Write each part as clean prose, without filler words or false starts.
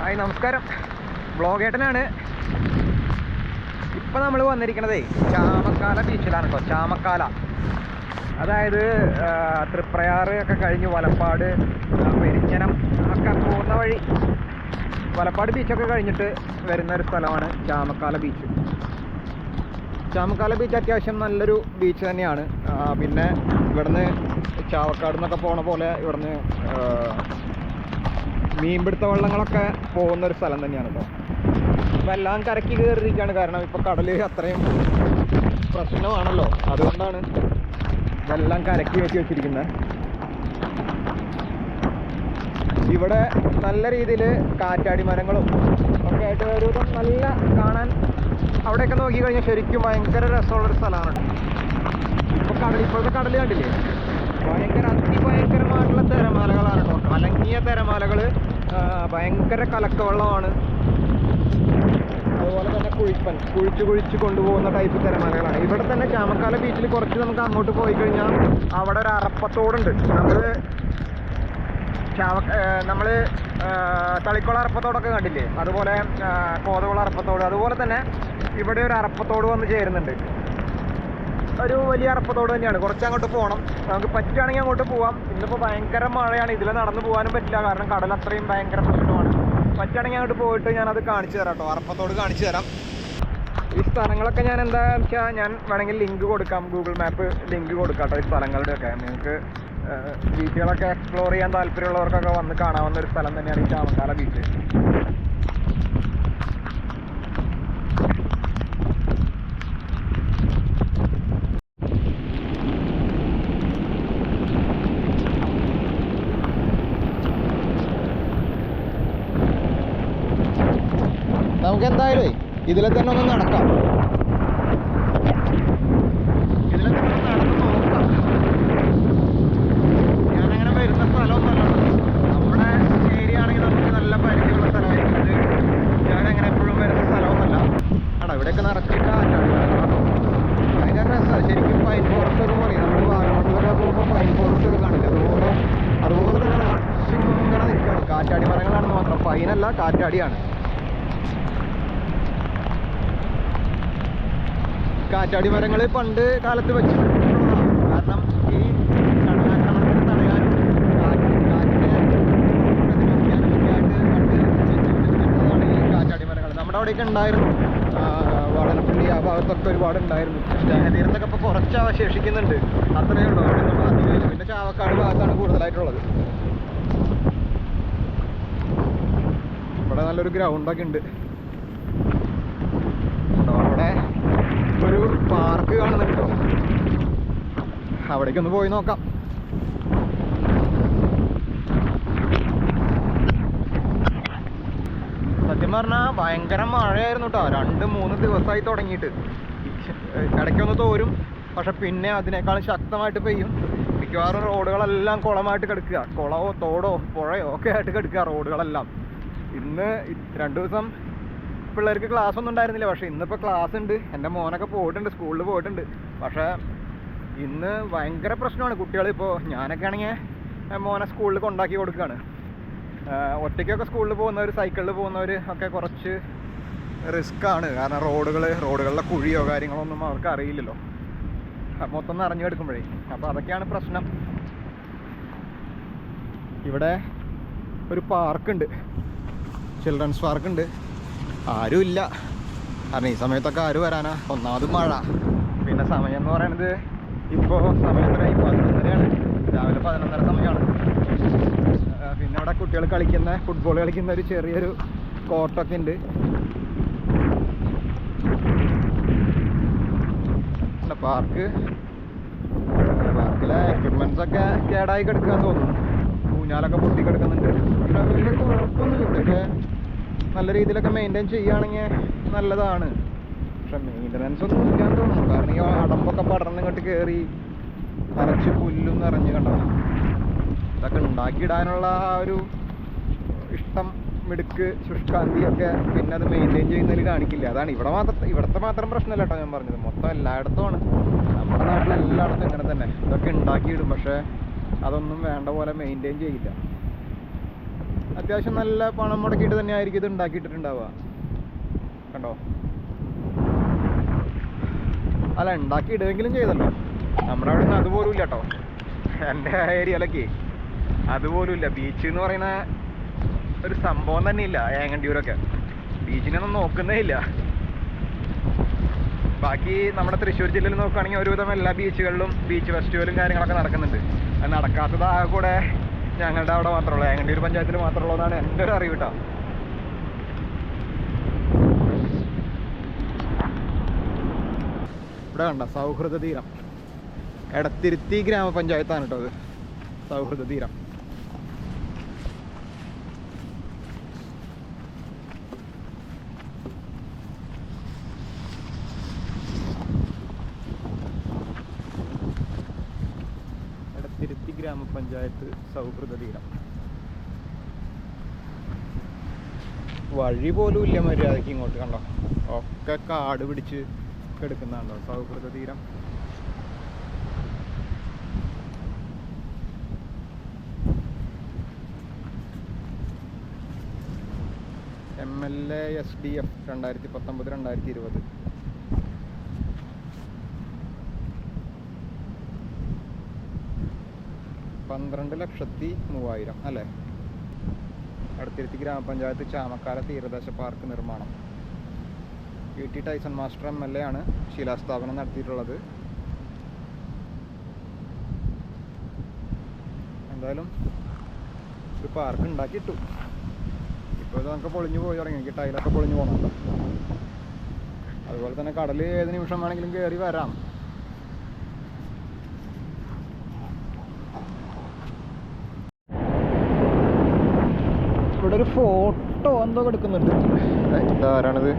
Hi നമസ്കാരം, ബ്ലോഗേട്ടനാണ്. ഇപ്പം നമ്മൾ വന്നിരിക്കണതേ ചാമക്കാല ബീച്ചിലാണ് കേട്ടോ. ചാമക്കാല അതായത് തൃപ്രയാറ് ഒക്കെ കഴിഞ്ഞ് വലപ്പാട് പെരിഞ്ഞനം ഒക്കെ പോകുന്ന വഴി വലപ്പാട് ബീച്ചൊക്കെ കഴിഞ്ഞിട്ട് വരുന്നൊരു സ്ഥലമാണ് ചാമക്കാല ബീച്ച്. ചാമക്കാല ബീച്ച് അത്യാവശ്യം നല്ലൊരു ബീച്ച് തന്നെയാണ്. പിന്നെ ഇവിടുന്ന് ചാവക്കാട് നിന്നൊക്കെ പോണ പോലെ ഇവിടുന്ന് മീൻപിടുത്ത വള്ളങ്ങളൊക്കെ പോകുന്നൊരു സ്ഥലം തന്നെയാണ് കേട്ടോ. അപ്പം എല്ലാം കരക്കി കയറിയിരിക്കുകയാണ്. കാരണം ഇപ്പോൾ കടൽ അത്രയും പ്രശ്നമാണല്ലോ, അതുകൊണ്ടാണ് ഇതെല്ലാം കരക്കി വെച്ചിരിക്കുന്നത്. ഇവിടെ നല്ല രീതിയിൽ കാറ്റാടി മരങ്ങളും ഒക്കെ ആയിട്ട് ഒരു നല്ല കാണാൻ അവിടെയൊക്കെ നോക്കിക്കഴിഞ്ഞാൽ ശരിക്കും ഭയങ്കര രസമുള്ളൊരു സ്ഥലമാണ്. ഇപ്പോഴത്തെ കടൽ കണ്ടില്ലേ, അതിഭയങ്കരമായിട്ടുള്ള തിരമാലകളാണ് കേട്ടോ. കലങ്ങിയ തിരമാലകൾ, ഭയങ്കര കലക്കവെള്ളമാണ്. അതുപോലെ തന്നെ കുഴിച്ച് കൊണ്ടുപോകുന്ന ടൈപ്പ് തിരമാലകളാണ്. ഇവിടെ തന്നെ ചാമക്കാല ബീച്ചിൽ കുറച്ച് നമുക്ക് അങ്ങോട്ട് പോയി കഴിഞ്ഞാൽ അവിടെ ഒരു അറപ്പത്തോടുണ്ട്. നമ്മൾ തളിക്കുളം അറപ്പത്തോടൊക്കെ കണ്ടില്ലേ, അതുപോലെ കോതകുളം അറപ്പത്തോട്, അതുപോലെ തന്നെ ഇവിടെ ഒരു അറപ്പത്തോട് വന്ന് ചേരുന്നുണ്ട്. ഒരു വലിയ അറപ്പത്തോട് തന്നെയാണ്. കുറച്ച് അങ്ങോട്ട് പോകണം. നമുക്ക് പറ്റുകയാണെങ്കിൽ അങ്ങോട്ട് പോവാം. ഇന്നിപ്പോൾ ഭയങ്കര മഴയാണ്, ഇതിൽ നടന്നു പോകാനും പറ്റില്ല, കാരണം കടൽ അത്രയും ഭയങ്കര പ്രശ്നമാണ്. പറ്റുകയാണെങ്കിൽ അങ്ങോട്ട് പോയിട്ട് ഞാനത് കാണിച്ചു തരാം കേട്ടോ. അറപ്പത്തോട് കാണിച്ചു തരാം. ഈ സ്ഥലങ്ങളൊക്കെ ഞാൻ എന്താണെന്ന് വെച്ചാൽ ഞാൻ വേണമെങ്കിൽ ലിങ്ക് കൊടുക്കാം, ഗൂഗിൾ മാപ്പ് ലിങ്ക് കൊടുക്കാം കേട്ടോ. ഈ സ്ഥലങ്ങളുടെയൊക്കെ നിങ്ങൾക്ക് ബീച്ചുകളൊക്കെ എക്സ്പ്ലോർ ചെയ്യാൻ താല്പര്യമുള്ളവർക്കൊക്കെ വന്ന് കാണാവുന്ന ഒരു സ്ഥലം തന്നെയാണ് ഈ ചാമക്കാല ബീച്ച്. നമുക്ക് എന്തായാലും ഇതിലെ തന്നെ ഒന്ന് നടക്കാം. ഇതിലെ തന്നെ ഒന്ന് നടന്ന് നോക്കാം. ഞാനങ്ങനെ വരുന്ന സ്ഥലമൊന്നുമല്ല, നമ്മുടെ ഏരിയ ആണെങ്കിൽ നമുക്ക് നല്ല പരിചയമുള്ള സ്ഥലമായിരിക്കും. ഞാനങ്ങനെ എപ്പോഴും വരുന്ന സ്ഥലമൊന്നുമല്ല. ആണോ, ഇവിടെയൊക്കെ നിറച്ചിട്ട് ഭയങ്കര രസമാണ് ശരിക്കും. പൈൻ ഫോറസ്റ്റ് ഒക്കെ പോലെ നമ്മൾ വാഗമണിലൊക്കെ പോകുമ്പോൾ പൈൻ ഫോറസ്റ്റ് ഒക്കെ കാണില്ല. അതുപോലെ തന്നെ ഇങ്ങനെ നിൽക്കുകയാണ്. കാറ്റാടി മരങ്ങളാണെന്ന് മാത്രം, പൈനല്ല കാറ്റാടിയാണ്. കാറ്റാടി മരങ്ങൾ പണ്ട് കാലത്ത് വെച്ചിട്ടുള്ളതാണ്. കാരണം ഈ കടലാക്രമണത്തിന് തടയാനും കാറ്റിനെ പ്രതിരോധിക്കാനും ഒക്കെ ആയിട്ട് പണ്ട് വെച്ചിട്ടുള്ളതാണ് ഈ കാറ്റാടി മരങ്ങൾ. നമ്മുടെ അവിടെയൊക്കെ ഉണ്ടായിരുന്നു, വാടനപ്പള്ളി ആ ഭാഗത്തൊക്കെ ഒരുപാട് ഉണ്ടായിരുന്നു. തീരത്തൊക്കെ ഇപ്പോൾ കുറച്ച് അവശേഷിക്കുന്നുണ്ട്, അത്രയേ ഉള്ളൂ. അവിടെ നമ്മൾ അധികം. പിന്നെ ചാവക്കാട് ഭാഗത്താണ് കൂടുതലായിട്ടുള്ളത്. ഇവിടെ നല്ലൊരു ഗ്രൗണ്ടൊക്കെ ഉണ്ട്. അവിടെ ഒരു പാർക്ക് കാണുന്നുണ്ടോ, അവിടേക്കൊന്ന് പോയി നോക്കാം. സത്യം പറഞ്ഞാൽ ഭയങ്കര മഴയായിരുന്നു കേട്ടോ. 2-3 ദിവസമായി തുടങ്ങിയിട്ട്. ഇടയ്ക്കൊന്ന് തോരും, പക്ഷെ പിന്നെ അതിനേക്കാളും ശക്തമായിട്ട് പെയ്യും. മിക്കവാറും റോഡുകളെല്ലാം കുളമായിട്ട് കിടക്കുക, കുളമോ തോടോ പുഴയോ ഒക്കെ ആയിട്ട് കിടക്കുക റോഡുകളെല്ലാം. ഇന്ന് 2 ദിവസം പിള്ളേർക്ക് ക്ലാസ് ഒന്നും ഉണ്ടായിരുന്നില്ല, പക്ഷേ ഇന്നിപ്പോൾ ക്ലാസ് ഉണ്ട്. എൻ്റെ മോനൊക്കെ പോയിട്ടുണ്ട്, സ്കൂളിൽ പോയിട്ടുണ്ട്. പക്ഷേ ഇന്ന് ഭയങ്കര പ്രശ്നമാണ് കുട്ടികളിപ്പോൾ. ഞാനൊക്കെ ആണെങ്കിൽ മോനെ സ്കൂളിൽ കൊണ്ടാക്കി കൊടുക്കുകയാണ്. ഒറ്റയ്ക്കൊക്കെ സ്കൂളിൽ പോകുന്നവർ, സൈക്കിളിൽ പോകുന്നവർ ഒക്കെ കുറച്ച് റിസ്ക്കാണ്. കാരണം റോഡുകളിലെ കുഴിയോ കാര്യങ്ങളോ ഒന്നും അവർക്ക് അറിയില്ലല്ലോ, മൊത്തം നിറഞ്ഞു കിടക്കുമ്പോഴേ. അപ്പോൾ അതൊക്കെയാണ് പ്രശ്നം. ഇവിടെ ഒരു പാർക്കുണ്ട്, ചിൽഡ്രൻസ് പാർക്കുണ്ട്. ആരും ഇല്ല, കാരണം ഈ സമയത്തൊക്കെ ആരും വരാനാ. ഒന്നാമത് മഴ, പിന്നെ സമയം എന്ന് പറയുന്നത് ഇപ്പോൾ സമയത്തിനായി 11:30ആണ്, രാവിലെ 11:30 സമയമാണ്. പിന്നെ അവിടെ കുട്ടികൾ കളിക്കുന്ന, ഫുട്ബോൾ കളിക്കുന്ന ഒരു ചെറിയൊരു കോർട്ടൊക്കെ ഉണ്ട്. പാർക്കിലെ എക്യുപ്മെന്റ്സ് ഒക്കെ കേടായി കിടക്കാൻ തോന്നുന്നു. ഊഞ്ഞാലൊക്കെ പൊട്ടി കിടക്കുന്നുണ്ട്. പക്ഷെ വലിയ കുഴപ്പമൊന്നുമില്ല. ഇവിടെയൊക്കെ നല്ല രീതിയിലൊക്കെ മെയിൻറ്റെയിൻ ചെയ്യുകയാണെങ്കിൽ നല്ലതാണ്. പക്ഷെ മെയിൻ്റനൻസ് ഒന്നും ഇല്ലാന്ന് തോന്നുന്നു. കാരണം ഈ അടമ്പൊക്കെ പടർന്ന് ഇങ്ങോട്ട് കയറി നിറച്ച് പുല്ലും നിറഞ്ഞ് കണ്ടോ. ഇതൊക്കെ ഉണ്ടാക്കിയിടാനുള്ള ആ ഒരു ഇഷ്ടം, മിടുക്ക്, ശുഷ്കാന്തിയൊക്കെ പിന്നെ അത് മെയിൻറ്റെയിൻ ചെയ്യുന്നതിൽ കാണിക്കില്ല. അതാണ് ഇവിടുത്തെ മാത്രം പ്രശ്നമല്ല കേട്ടോ ഞാൻ പറഞ്ഞത്, മൊത്തം എല്ലായിടത്തുമാണ്. നമ്മുടെ നാട്ടിൽ എല്ലായിടത്തും ഇങ്ങനെ തന്നെ. ഇതൊക്കെ ഉണ്ടാക്കിയിടും, പക്ഷേ അതൊന്നും വേണ്ട പോലെ മെയിൻറ്റെയിൻ ചെയ്യില്ല. അത്യാവശ്യം നല്ല പണം മുടക്കിയിട്ട് തന്നെ ആയിരിക്കും ഇത് ഉണ്ടാക്കിയിട്ടുണ്ടാവുക. കണ്ടോ? അല്ല, ഉണ്ടാക്കി ഇടുമെങ്കിലും ചെയ്തല്ലോ. നമ്മുടെ അവിടെ നിന്ന് അതുപോലും ഇല്ല കേട്ടോ. എൻ്റെ ഏരിയയിലൊക്കെ അതുപോലും ഇല്ല. ബീച്ച് എന്ന് പറയുന്ന ഒരു സംഭവം തന്നെ ഇല്ല. ഏങ്ങണ്ടിയൂരൊക്കെ ബീച്ചിനൊന്നും നോക്കുന്നേ ഇല്ല. ബാക്കി നമ്മുടെ തൃശ്ശൂർ ജില്ലയിൽ നോക്കുകയാണെങ്കിൽ ഒരുവിധം എല്ലാ ബീച്ചുകളിലും ബീച്ച് ഫെസ്റ്റിവലും കാര്യങ്ങളൊക്കെ നടക്കുന്നുണ്ട്. അത് നടക്കാത്തത് ആ കൂടെ ഞങ്ങളുടെ അവിടെ മാത്രമുള്ളൂ, ഏങ്ങണ്ടിയൂർ പഞ്ചായത്തിൽ മാത്രമുള്ളൂ എന്നാണ് എൻ്റെ ഒരു അറിവ് കേട്ടോ. ഇവിടെ കണ്ട സൗഹൃദ തീരം, എടത്തിരുത്തി ഗ്രാമപഞ്ചായത്താണ് കേട്ടോ അത്, സൗഹൃദ തീരം. എടത്തിരുത്തി ഗ്രാമപഞ്ചായത്ത് സൗഹൃദ തീരം. വഴി പോലും ഇല്ല മര്യാദയ്ക്ക് ഇങ്ങോട്ട്. കണ്ടോ? ഒക്കെ കാട് പിടിച്ച് എടുക്കുന്നതാണോ സൗഹൃദ തീരം. MLA SDF 2019-2020. $12,03,000 അല്ലേ? എടത്തിരുത്തി ഗ്രാമപഞ്ചായത്ത് ചാമക്കാല തീരദേശ പാർക്ക് നിർമ്മാണം. PT ടൈസൺ മാസ്റ്റർ MLA ആണ് ശിലാസ്ഥാപനം നടത്തിയിട്ടുള്ളത്. എന്തായാലും ഒരു പാർക്ക് ഉണ്ടാക്കിയിട്ടു. ഇപ്പോൾ ഇത് നമുക്ക് പൊളിഞ്ഞു പോയി തുടങ്ങി. എനിക്ക് ടൈലൊക്കെ പൊളിഞ്ഞു പോകുന്നുണ്ട്. അതുപോലെ തന്നെ കടൽ ഏത് നിമിഷം വേണമെങ്കിലും കയറി വരാം. ഇവിടെ ഒരു ഫോട്ടോ എന്തോ എടുക്കുന്നുണ്ട്. ഇതാരാണിത്?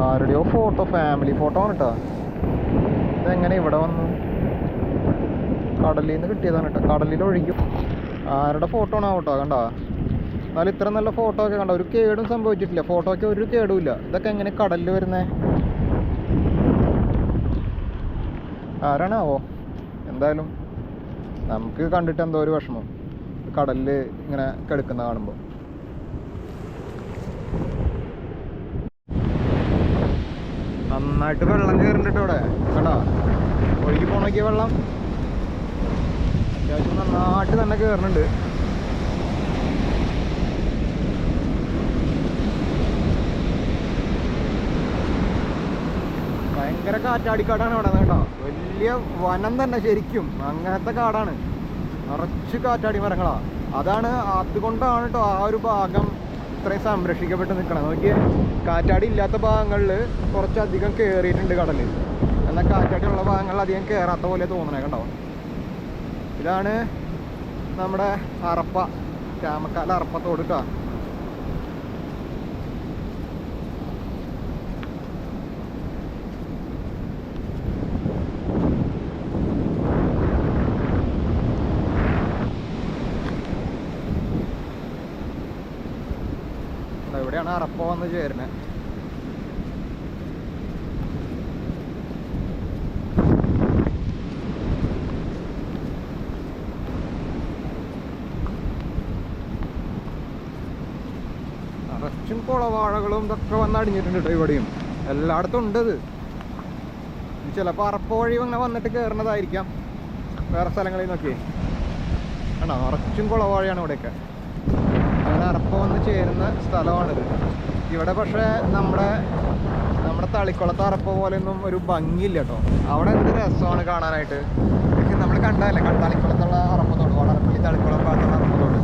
ആരുടെയോ ഫോട്ടോ, ഫാമിലി ഫോട്ടോ ആണ് കേട്ടോ. ഇതെങ്ങനെ ഇവിടെ വന്നു? കടലിൽ നിന്ന് കിട്ടിയതാണ് കേട്ടോ. കടലിൽ ഒഴുകും. ആരുടെ ഫോട്ടോ ആണോ കേട്ടോ? കണ്ടോ? എന്നാലും ഇത്ര നല്ല ഫോട്ടോ ഒക്കെ കണ്ടോ? ഒരു കേടും സംഭവിച്ചിട്ടില്ല. ഫോട്ടോയ്ക്ക് ഒരു കേടും ഇല്ല. ഇതൊക്കെ എങ്ങനെ കടലിൽ വരുന്നേ? ആരാണാവോ? എന്തായാലും നമുക്ക് കണ്ടിട്ട് എന്തോ ഒരു വിഷമം കടലിൽ ഇങ്ങനെ കിടക്കുന്ന കാണുമ്പോൾ. നന്നായിട്ട് വെള്ളം കയറുന്നുണ്ട് ഇവിടെ. കണ്ടോ? ഒഴുകി പോണോക്കിയ വെള്ളം അത്യാവശ്യം നന്നായിട്ട് തന്നെ കയറുന്നുണ്ട്. ഭയങ്കര കാറ്റാടിക്കാടാണ് ഇവിടെ. കേട്ടോ? വലിയ വനം തന്നെ ശരിക്കും. അങ്ങനത്തെ കാടാണ്. നിറച്ച് കാറ്റാടി മരങ്ങളാ. അതാണ്, അതുകൊണ്ടാണ് കേട്ടോ ആ ഒരു ഭാഗം ഇത്രയും സംരക്ഷിക്കപ്പെട്ട് നിൽക്കണം. നോക്കിയേ, കാറ്റാടി ഇല്ലാത്ത ഭാഗങ്ങളിൽ കുറച്ചധികം കയറിയിട്ടുണ്ട് കടലിൽ. എന്നാൽ കാറ്റാടിയുള്ള ഭാഗങ്ങളിൽ അധികം കയറാത്ത പോലെ തോന്നണേ. കണ്ടോ? ഇതാണ് നമ്മുടെ അറപ്പ, ചാമക്കാല അറപ്പത്തോട് കേട്ടോ. ഇവിടെയാണ് അറപ്പ വന്ന് ചേരുന്നത്. നിറച്ചും കുളവാഴകളും ഇതൊക്കെ വന്ന് അടിഞ്ഞിട്ടുണ്ട് കേട്ടോ. ഇവിടെയും എല്ലായിടത്തും ഉണ്ട്. ഇത് ചിലപ്പോൾ അറപ്പ വഴി അങ്ങനെ വന്നിട്ട് കയറുന്നതായിരിക്കാം വേറെ സ്ഥലങ്ങളിൽ നിന്നൊക്കെ. കണ്ടോ? നിറച്ചും കുളവാഴയാണ് ഇവിടെയൊക്കെ. അങ്ങനെ അറപ്പ വന്ന് ചേരുന്ന സ്ഥലമാണിത്. ഇവിടെ പക്ഷേ നമ്മുടെ തളിക്കുളത്ത് അറപ്പ പോലെയൊന്നും ഒരു ഭംഗിയില്ല കേട്ടോ. അവിടെ എന്ത് രസമാണ് കാണാനായിട്ട്. നമ്മൾ കണ്ടതല്ലേ തളിക്കുളത്തുള്ള അറപ്പത്തോട്, വളർപ്പള്ളി തളിക്കുളം ഭാഗത്തുള്ള അറപ്പത്തോട്.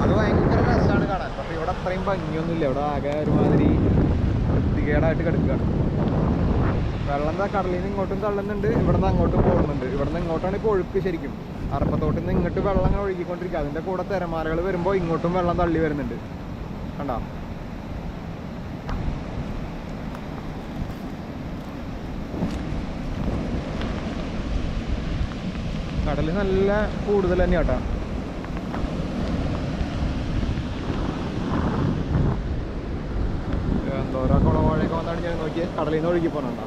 അത് ഭയങ്കര രസമാണ് കാണാൻ. പക്ഷെ ഇവിടെ അത്രയും ഭംഗിയൊന്നുമില്ല. ഇവിടെ ആകെ ഒരുമാതിരി വൃത്തികേടായിട്ട് കിടക്കുകയാണ്. വെള്ളം എന്താ കടലിൽ നിന്ന് ഇങ്ങോട്ടും തള്ളുന്നുണ്ട്, ഇവിടെ നിന്ന് അങ്ങോട്ടും പോകുന്നുണ്ട്. ഇവിടെ നിന്ന് ഇങ്ങോട്ടാണ് ഇപ്പോൾ ഒഴുക്ക് ശരിക്കും. അറപ്പത്തോട്ടിൽ നിന്ന് ഇങ്ങോട്ട് വെള്ളം അങ്ങനെ ഒഴുകിക്കൊണ്ടിരിക്കുക. അതിൻ്റെ കൂടെ തിരമാലകൾ വരുമ്പോൾ ഇങ്ങോട്ടും വെള്ളം തള്ളി വരുന്നുണ്ട്. കണ്ടോ? കടൽ നല്ല കൂടുതൽ തന്നെയാ കേട്ടോ. എന്തോരോ കുളവാഴയൊക്കെ വന്നാണ് ഞാൻ നോക്കിയത്. കടലിൽ നിന്ന് ഒഴുകി പോകണുണ്ടോ?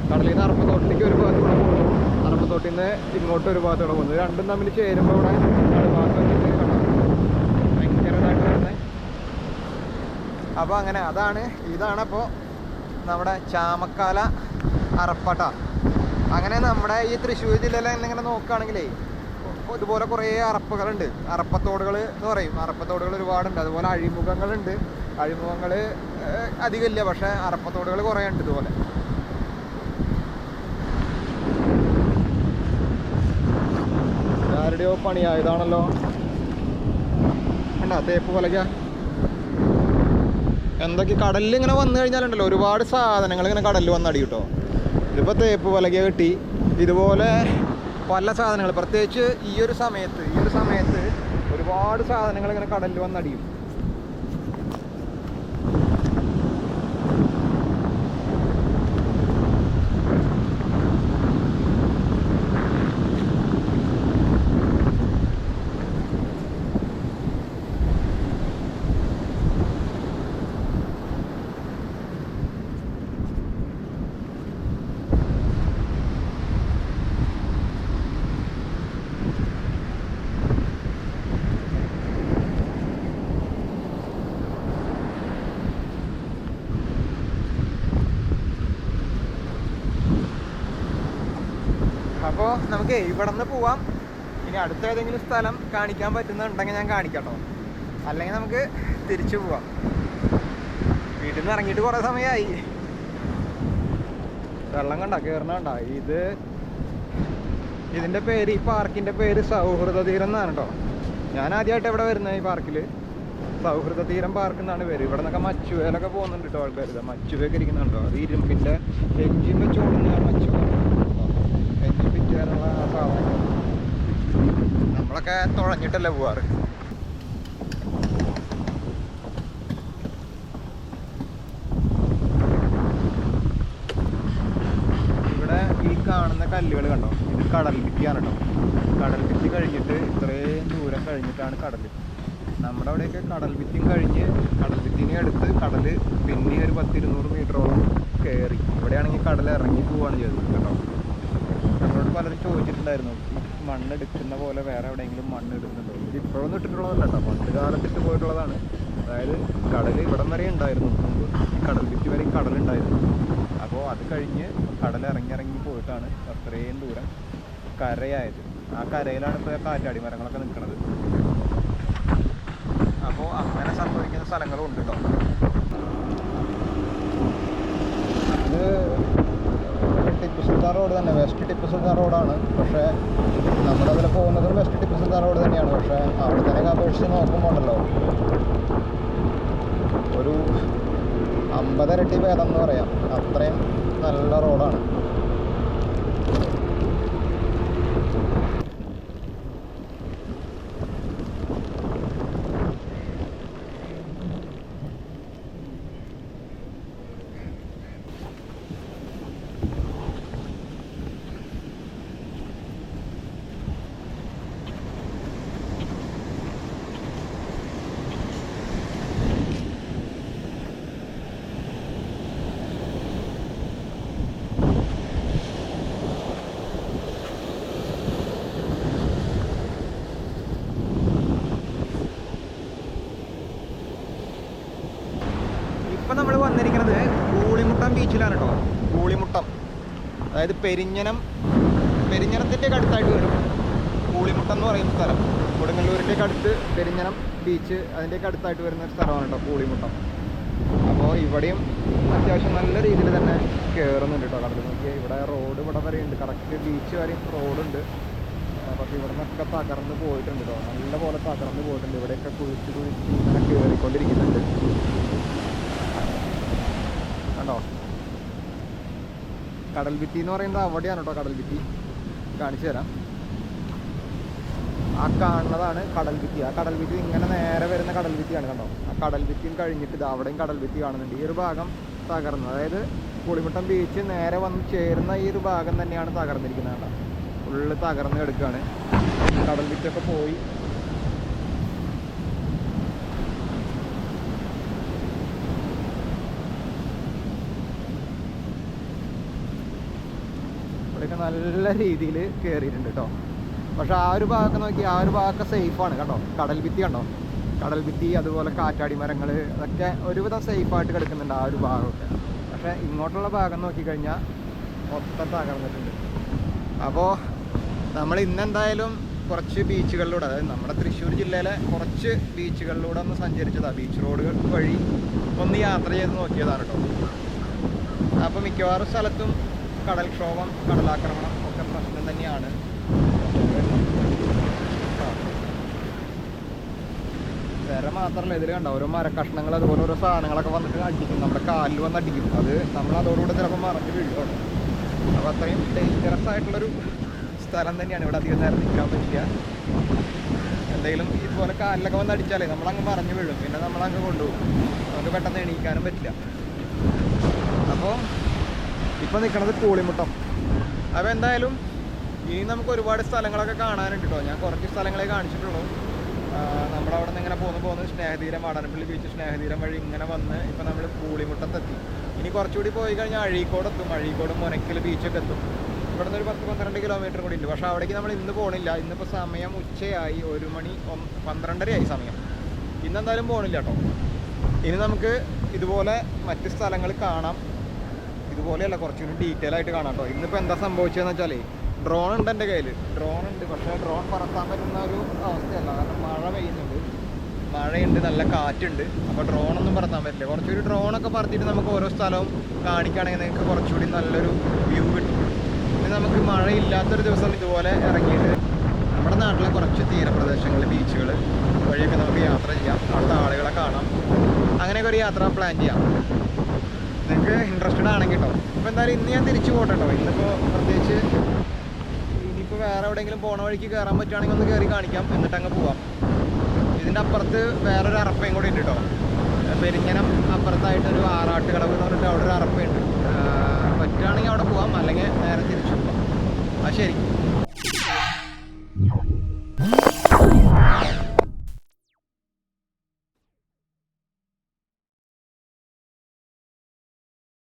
കടലിൽ നിന്ന് അറപ്പത്തോട്ടിലേക്ക് ഒരു ഭാഗത്ത് കൂടെ പോകുന്നു, അറപ്പത്തോട്ടിൽ നിന്ന് ഇങ്ങോട്ട് ഒരു ഭാഗത്തൂടെ പോകുന്നു. രണ്ടും തമ്മിൽ ചേരുമ്പോൾ ഇവിടെ ഭാഗത്ത് വെച്ചിട്ട് കണ്ടോ അപ്പോൾ അങ്ങനെ ഇതാണ് അപ്പോൾ നമ്മുടെ ചാമക്കാല അറപ്പട്ട. അങ്ങനെ നമ്മുടെ ഈ തൃശ്ശൂർ ജില്ലയിൽ ഇങ്ങനെ നോക്കുകയാണെങ്കിലേ ഇതുപോലെ കുറേ അറപ്പുകളുണ്ട്. അറപ്പത്തോടുകൾ എന്ന് പറയും. അറപ്പത്തോടുകൾ ഒരുപാടുണ്ട്. അതുപോലെ അഴിമുഖങ്ങളുണ്ട്. അഴിമുഖങ്ങൾ അധികമില്ല, പക്ഷേ അറപ്പത്തോടുകൾ കുറേ ഉണ്ട്. ഇതുപോലെ ആരുടെയോ പണിയായതാണല്ലോ. എന്നാ തേപ്പ് പലക എന്തൊക്കെ കടലിൽ ഇങ്ങനെ വന്നു കഴിഞ്ഞാലുണ്ടല്ലോ ഒരുപാട് സാധനങ്ങൾ ഇങ്ങനെ കടലിൽ വന്നടി കിട്ടോ. ഇതിപ്പോൾ തേപ്പ് പലക കിട്ടി. ഇതുപോലെ പല സാധനങ്ങൾ, പ്രത്യേകിച്ച് ഈ ഒരു സമയത്ത് ഒരുപാട് സാധനങ്ങൾ ഇങ്ങനെ കടലിൽ വന്നടിയും. അപ്പോൾ നമുക്ക് ഇവിടെ നിന്ന് പോവാം. ഇനി അടുത്ത ഏതെങ്കിലും സ്ഥലം കാണിക്കാൻ പറ്റുന്നുണ്ടെങ്കിൽ ഞാൻ കാണിക്കട്ടോ, അല്ലെങ്കിൽ നമുക്ക് തിരിച്ചു പോവാം. വീട്ടിൽ നിന്ന് ഇറങ്ങിയിട്ട് കുറേ സമയമായി. വെള്ളം കണ്ട കയറണണ്ട. ഇതിൻ്റെ പേര്, ഈ പാർക്കിൻ്റെ പേര് സൗഹൃദ തീരം എന്നാണ് കേട്ടോ. ഞാൻ ആദ്യമായിട്ട് ഇവിടെ വരുന്നത് ഈ പാർക്കിൽ. സൗഹൃദ തീരം പാർക്ക് എന്നാണ് പേര്. ഇവിടെ നിന്നൊക്കെ മച്ചുവേലൊക്കെ പോകുന്നുണ്ട് കേട്ടോ ആൾക്കാർ. മച്ചുവേക്കെ ഇരിക്കുന്നുണ്ടോ? അത് ഇരുമ്പിൻ്റെ എഞ്ചിൻ വെച്ച് ഓടുന്ന മച്ചുവ, എഞ്ചിൻ പിറ്റാനുള്ള സാധനങ്ങൾ. നമ്മളൊക്കെ തുഴഞ്ഞിട്ടല്ലേ പോവാറ്. ഇവിടെ ഈ കാണുന്ന കല്ലുകൾ കണ്ടോ, ഇത് കടൽ ഭിത്തിയാണ് കേട്ടോ. കടൽ ഭിത്തി കഴിഞ്ഞിട്ട് ഇത്രയും ദൂരം കഴിഞ്ഞിട്ടാണ് കടൽ. നമ്മുടെ അവിടെയൊക്കെ കടൽ ഭിത്തിയും കഴിഞ്ഞ് കടൽ ഭിത്തിനെ അടുത്ത് കടൽ പിന്നെ ഒരു 10-200 മീറ്ററോളം കയറി. ഇവിടെയാണെങ്കിൽ കടൽ ഇറങ്ങി പോവുകയാണ് ചെയ്തത് കേട്ടോ. നമ്മളോട് പലരും ചോദിച്ചിട്ടുണ്ടായിരുന്നു, മണ്ണെടുക്കുന്ന പോലെ വേറെ എവിടെയെങ്കിലും മണ്ണിടുന്നുണ്ടോ? ഇത് ഇപ്പോഴൊന്നും ഇട്ടിട്ടുള്ളതല്ല കേട്ടോ, പണ്ട് കാലത്തിട്ട് പോയിട്ടുള്ളതാണ്. അതായത് കടൽ ഇവിടം വരെ ഉണ്ടായിരുന്നു മുമ്പ്, ഈ കടൽ ഭിത്തി വരെ കടലുണ്ടായിരുന്നു. അപ്പോൾ അത് കഴിഞ്ഞ് കടൽ ഇറങ്ങി പോയിട്ടാണ് അത്രയും ദൂരം കരയായത്. ആ കരയിലാണ് ഇപ്പോൾ കാറ്റാടി മരങ്ങളൊക്കെ നിൽക്കുന്നത്. അപ്പോൾ അങ്ങനെ സംഭവിക്കുന്ന സ്ഥലങ്ങളും ഉണ്ട് കേട്ടോ. ഇത് ടിപ്പു സുൽത്താൻ റോഡ് തന്നെ, വെസ്റ്റ് ടിപ്പു സുൽത്താൻ റോഡാണ്. പക്ഷേ നമ്മളതിൽ പോകുന്നതും വെസ്റ്റ് ടിപ്പു സുൽത്താൻ റോഡ് തന്നെയാണ്. പക്ഷേ അവിടെ തന്നെ അപേക്ഷിച്ച് നോക്കുമ്പോൾ ഉണ്ടല്ലോ ഒരു 50 ഇരട്ടി ഭേദം എന്ന് പറയാം. അത്രയും നല്ല റോഡാണ്. ഇപ്പം നമ്മൾ വന്നിരിക്കുന്നത് കൂളിമുട്ടം ബീച്ചിലാണ് കേട്ടോ. കൂളിമുട്ടം, അതായത് പെരിഞ്ഞനത്തിൻ്റെ അടുത്തായിട്ട് വരും കൂളിമുട്ടം എന്ന് പറയുന്ന സ്ഥലം. കൊടുങ്ങല്ലൂരിൻ്റെയൊക്കെ അടുത്ത് പെരിഞ്ഞനം ബീച്ച്, അതിൻ്റെയൊക്കെ അടുത്തായിട്ട് വരുന്ന ഒരു സ്ഥലമാണ് കേട്ടോ കൂളിമുട്ടം. അപ്പോൾ ഇവിടെയും അത്യാവശ്യം നല്ല രീതിയിൽ തന്നെ കയറുന്നുണ്ട് കേട്ടോ കടൽ. നോക്കിയാൽ ഇവിടെ റോഡ് ഇവിടെ വരെ ഉണ്ട്, കറക്റ്റ് ബീച്ച് വരെയും റോഡുണ്ട്. പക്ഷേ ഇവിടെ നിന്നൊക്കെ തകർന്ന് പോയിട്ടുണ്ട് കേട്ടോ, നല്ല പോലെ തകർന്ന് പോയിട്ടുണ്ട്. ഇവിടെയൊക്കെ കുഴിച്ച് ഇങ്ങനെ കയറിക്കൊണ്ടിരിക്കുന്നുണ്ട് കണ്ടോ. കടൽ ഭിത്തി എന്ന് പറയുന്നത് അവിടെയാണ് കേട്ടോ കടൽ ഭിത്തി. കാണിച്ചു തരാം. ആ കാണുന്നതാണ് കടൽ ഭിത്തി. ആ കടൽ ഭിത്തി ഇങ്ങനെ നേരെ വരുന്ന കടൽ ഭിത്തിയാണ് കണ്ടോ. ആ കടൽ ഭിത്തിയും കഴിഞ്ഞിട്ട് ഇത് അവിടെയും കടൽ ഭിത്തി കാണുന്നുണ്ട്. ഈ ഒരു ഭാഗം തകർന്നു, അതായത് കൂളിമുട്ടം ബീച്ച് നേരെ വന്ന് ചേരുന്ന ഈ ഒരു ഭാഗം തന്നെയാണ് തകർന്നിരിക്കുന്നത് കേട്ടോ. ഫുള്ള് തകർന്ന് കിടക്കുകയാണ്. കടൽ ഭിത്തിയൊക്കെ പോയി. ഇവിടെയൊക്കെ നല്ല രീതിയിൽ കയറിയിട്ടുണ്ട് കേട്ടോ. പക്ഷെ ആ ഒരു ഭാഗമൊക്കെ നോക്കി, ആ ഒരു ഭാഗമൊക്കെ സേഫാണ് കേട്ടോ. കടൽ ഭിത്തി കണ്ടോ, കടൽ ഭിത്തി, അതുപോലെ കാറ്റാടി മരങ്ങൾ, അതൊക്കെ ഒരുവിധം സേഫായിട്ട് കിടക്കുന്നുണ്ട് ആ ഒരു ഭാഗമൊക്കെ. പക്ഷേ ഇങ്ങോട്ടുള്ള ഭാഗം നോക്കിക്കഴിഞ്ഞാൽ മൊത്തം തകർന്നിട്ടുണ്ട്. അപ്പോൾ നമ്മൾ ഇന്നെന്തായാലും കുറച്ച് ബീച്ചുകളിലൂടെ, അതായത് നമ്മുടെ തൃശ്ശൂർ ജില്ലയിലെ കുറച്ച് ബീച്ചുകളിലൂടെ ഒന്ന് സഞ്ചരിച്ചതാണ്. ബീച്ച് റോഡ് വഴി ഒന്ന് യാത്ര ചെയ്ത് നോക്കിയതാണ് കേട്ടോ. അപ്പോൾ മിക്കവാറും സ്ഥലത്തും കടൽക്ഷോഭം, കടലാക്രമണം ഒക്കെ പ്രശ്നം തന്നെയാണ്. വേറെ മാത്രമല്ല, ഇതിൽ കണ്ട ഓരോ മരക്കഷ്ണങ്ങൾ അതുപോലെ ഓരോ സാധനങ്ങളൊക്കെ വന്നിട്ട് അടിക്കും, നമ്മുടെ കാലിൽ വന്ന് അടിക്കും. അത് നമ്മൾ അതോടുകൂടെ ചിലപ്പോൾ മറഞ്ഞ് വീഴുകയാണ്. അപ്പോൾ അത്രയും ഡേഞ്ചറസ് ആയിട്ടുള്ളൊരു സ്ഥലം തന്നെയാണ്. ഇവിടെ അധികം നേരം നിൽക്കാൻ പറ്റില്ല. എന്തെങ്കിലും ഇതുപോലെ കാലിലൊക്കെ വന്ന് അടിച്ചാലേ നമ്മളങ്ങ് മറഞ്ഞു വീഴും. പിന്നെ നമ്മളങ്ങ് കൊണ്ടുപോകും, നമുക്ക് പെട്ടെന്ന് എണീക്കാനും പറ്റില്ല. അപ്പോൾ ഇപ്പോൾ നിൽക്കുന്നത് കൂളിമുട്ടം. അപ്പോൾ എന്തായാലും ഇനി നമുക്ക് ഒരുപാട് സ്ഥലങ്ങളൊക്കെ കാണാനുണ്ട് കേട്ടോ. ഞാൻ കുറച്ച് സ്ഥലങ്ങളെ കാണിച്ചിട്ടുള്ളൂ. നമ്മുടെ അവിടെ നിന്ന് ഇങ്ങനെ പോകുന്ന സ്നേഹതീരം, വാടാനപ്പള്ളി ബീച്ച് സ്നേഹതീരം വഴി ഇങ്ങനെ വന്ന് ഇപ്പോൾ നമ്മൾ കൂളിമുട്ടത്തെത്തി. ഇനി കുറച്ചുകൂടി പോയി കഴിഞ്ഞാൽ അഴീക്കോടെത്തും. അഴീക്കോട് മുനക്കൽ ബീച്ചൊക്കെ എത്തും. ഇവിടെ നിന്ന് ഒരു 10-12 കിലോമീറ്റർ കൂടി ഉണ്ട്. പക്ഷേ അവിടേക്ക് നമ്മൾ ഇന്ന് പോകണില്ല. ഇന്നിപ്പോൾ സമയം ഉച്ചയായി, 1 മണി 12:30 സമയം. ഇന്നെന്തായാലും പോകണില്ല കേട്ടോ. ഇനി നമുക്ക് ഇതുപോലെ മറ്റ് സ്ഥലങ്ങൾ കാണാം. ഇതുപോലെയല്ല, കുറച്ചുകൂടി ഡീറ്റെയിൽ ആയിട്ട് കാണാം കേട്ടോ. ഇന്നിപ്പോൾ എന്താ സംഭവിച്ചതെന്ന് വെച്ചാൽ ഡ്രോൺ ഉണ്ട് എൻ്റെ കയ്യിൽ. ഡ്രോൺ ഉണ്ട്, പക്ഷേ ഡ്രോൺ പറത്താൻ പറ്റുന്ന ഒരു അവസ്ഥയല്ല. കാരണം മഴ പെയ്യുന്നുണ്ട്, മഴയുണ്ട്, നല്ല കാറ്റുണ്ട്. അപ്പോൾ ഡ്രോണൊന്നും പറത്താൻ പറ്റില്ല. കുറച്ചൊരു ഡ്രോണൊക്കെ പറത്തിയിട്ട് നമുക്ക് ഓരോ സ്ഥലവും കാണിക്കുകയാണെങ്കിൽ നിങ്ങൾക്ക് കുറച്ചുകൂടി നല്ലൊരു വ്യൂ കിട്ടും. ഇനി നമുക്ക് മഴയില്ലാത്തൊരു ദിവസം ഇതുപോലെ ഇറങ്ങിയിട്ട് നമ്മുടെ നാട്ടിലെ കുറച്ച് തീരപ്രദേശങ്ങൾ, ബീച്ചുകൾ വഴിയൊക്കെ നമുക്ക് യാത്ര ചെയ്യാം. അവിടുത്തെ ആളുകളെ കാണാം. അങ്ങനെയൊക്കെ ഒരു യാത്ര പ്ലാൻ ചെയ്യാം. നിങ്ങൾക്ക് ഇൻട്രസ്റ്റഡ് ആണെങ്കിൽ കേട്ടോ. അപ്പോൾ എന്തായാലും ഇന്ന് ഞാൻ തിരിച്ചു പോട്ടെ കേട്ടോ. ഇന്നിപ്പോൾ പ്രത്യേകിച്ച് ഇനിയിപ്പോൾ വേറെ എവിടെയെങ്കിലും പോണ വഴിക്ക് കയറാൻ പറ്റുകയാണെങ്കിൽ ഒന്ന് കയറി കാണിക്കാം, എന്നിട്ട് അങ്ങ് പോവാം. ഇതിൻ്റെ അപ്പുറത്ത് വേറൊരു അറപ്പയും കൂടി ഉണ്ട് കേട്ടോ. പെരിഞ്ഞനം അപ്പുറത്തായിട്ടൊരു ആറാട്ടുകടവ് എന്ന് പറഞ്ഞിട്ട് അവിടെ ഒരു അറപ്പയുണ്ട്. പറ്റുകയാണെങ്കിൽ അവിടെ പോവാം, അല്ലെങ്കിൽ നേരെ തിരിച്ചു പോവാം. ആ ശരി.